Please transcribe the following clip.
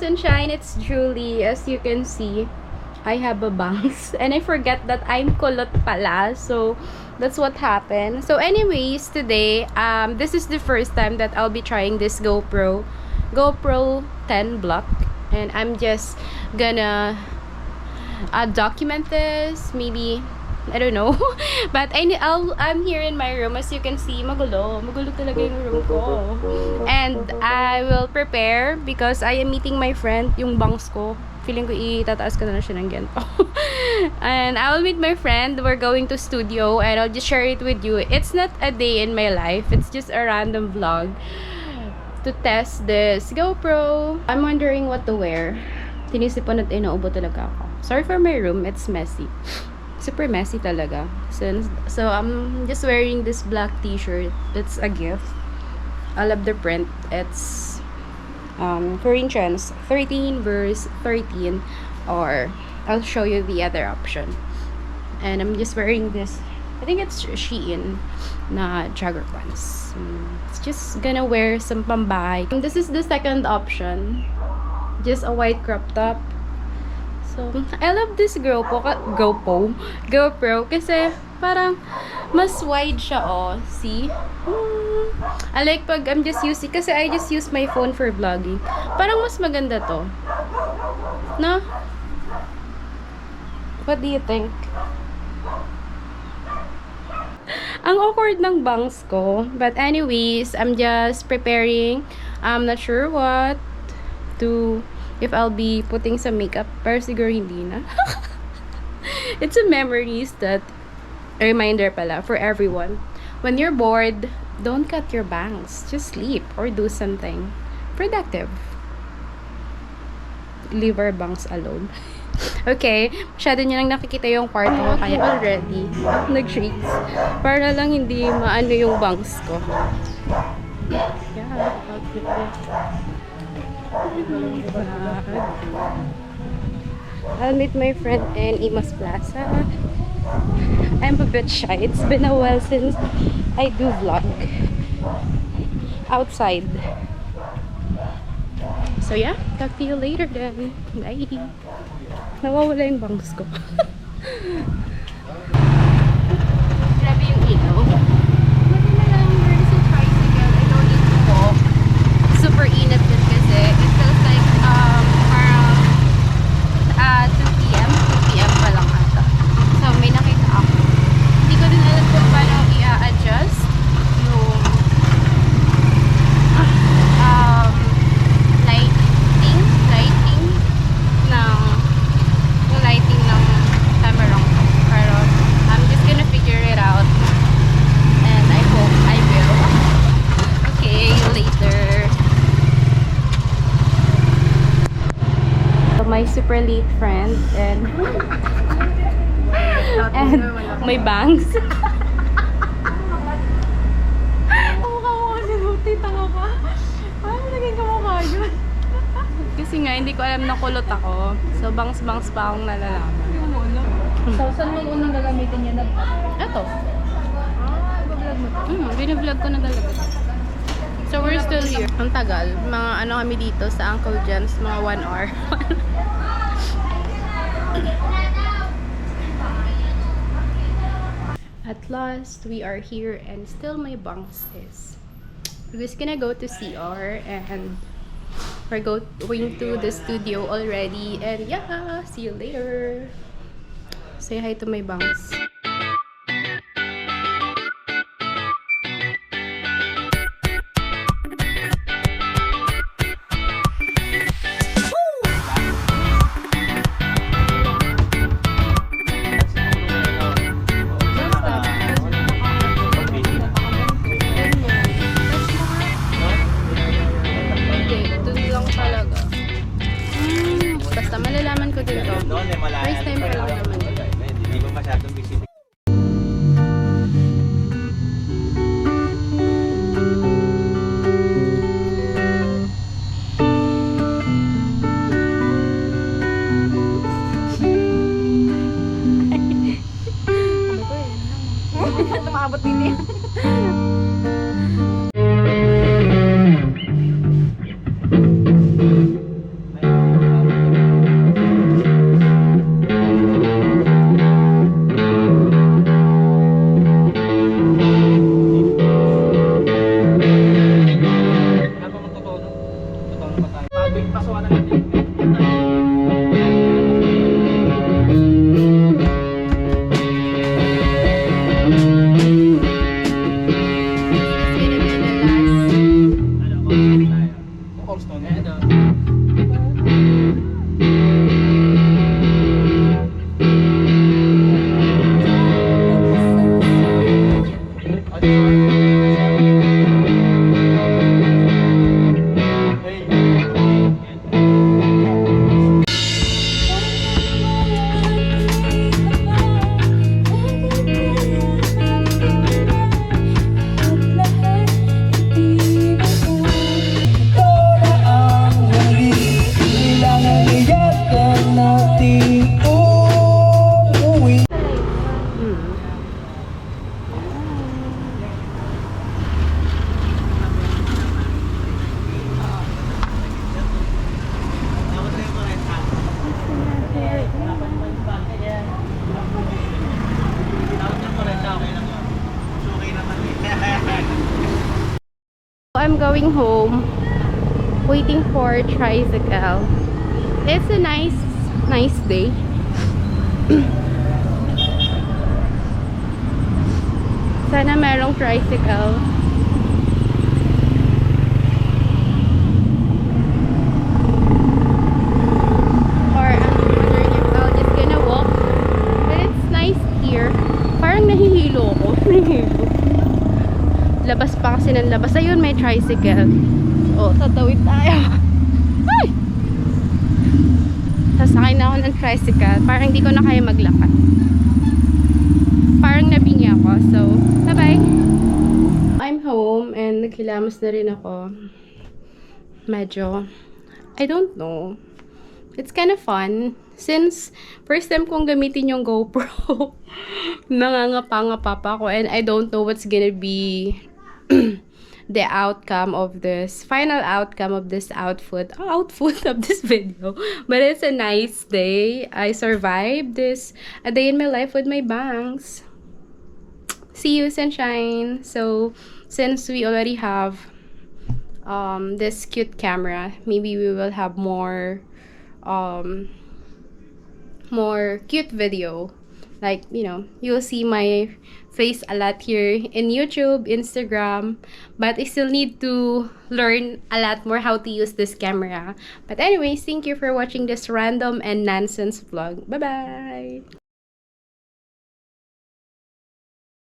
sunshine, it's Julie. As you can see, I have a bangs. And I forget that I'm kulot pala. So, that's what happened. So, anyways, today, this is the first time that I'll be trying this GoPro 10 block. And I'm just gonna document this, maybe, I don't know. But I'm here in my room. As you can see, magulo talaga yung room ko. And I will prepare because I am meeting my friend, yung bangs ko. Feeling ko itataas ko na siya ng ganito. And I will meet my friend. We're going to studio and I'll just share it with you. It's not a day in my life. It's just a random vlog to test this GoPro. I'm wondering what to wear. Tinisipan at inaubo talaga ako. Sorry for my room. It's messy. Super messy talaga. So I'm just wearing this black t-shirt. It's a gift. I love the print. It's Corinthians 13 verse 13, or I'll show you the other option. And I'm just wearing this, I think it's Shein na jogger pants. It's just gonna wear some pambahay. This is the second option. Just a white crop top. So, I love this GoPro kasi parang mas wide siya, oh. See? I like pag I'm just using, kasi I just use my phone for vlogging. Parang mas maganda to. No? What do you think? Ang awkward ng bangs ko. But anyways, I'm just preparing. I'm not sure what to, if I'll be putting some makeup. Pero siguro hindi na. It's a memories that, a reminder pala for everyone. When you're bored, don't cut your bangs. Just sleep or do something productive. Leave our bangs alone. Okay, masyado nyo lang nakikita yung kwarto ko, kaya already nag-shades para lang hindi maano yung bangs ko. Yeah, I'll meet my friend in Imas Plaza. I'm a bit shy. It's been a while since I do vlog outside. So yeah, talk to you later then. Bye. Nawawala yung bangs ko. Grabe yung ilaw. Pwede na lang learn sa tricycle. I don't need to walk. Super init din kasi. It feels like parang 2 p.m. pa lang ata. So may nakita ako. Hindi ko din alam kung paano i-adjust yung lighting ng camera ko. Pero I'm just gonna figure it out. And I hope I will. Okay, later. So my super late friend and my bangs. Kamukha ko kasi luti, tanga ka. Paano naging kamukha yun? Kasi nga, hindi ko alam na kulot ako. So, bangs-bangs pa akong nalalaman. So, saan mo unang gagamitin yan? Ito. Iba-vlog mo to? Binablog ko na talaga. So, we're still here. Ang tagal. Mga ano kami dito sa Uncle Jen's, mga 1 hour. At last, we are here and still my bangs is. We're just gonna go to CR and we're going to the studio already, and yeah, see you later. Say hi to my bangs. Basta malalaman ko din to. First time pa lang naman. Hindi ko masyadong visit. I'm going home. Waiting for tricycle. It's a nice day. Sana merong tricycle. Or I'm wondering if I'll just gonna walk. But it's nice here. Parang nahihilo ako. Nahihilo. Labas pa kasi ng labas. Ayun, may tricycle. So, tatawid tayo. Ay! Sasakay na ako ng tricycle. Parang hindi ko na kaya maglakad. Parang nabingi ako. So, bye-bye. I'm home and naghilamos na rin ako. Medyo, I don't know. It's kind of fun. Since first time kong gamitin yung GoPro, nangangapa-ngapa pa ako and I don't know what's gonna be the outcome of this, final outcome of this outfit of this video. But it's a nice day. I survived this, a day in my life with my bangs. See you, sunshine. So since we already have this cute camera, maybe we will have more cute video. Like, you know, you'll see my face a lot here in YouTube, Instagram, but I still need to learn a lot more how to use this camera. But anyways, thank you for watching this random and nonsense vlog. Bye bye.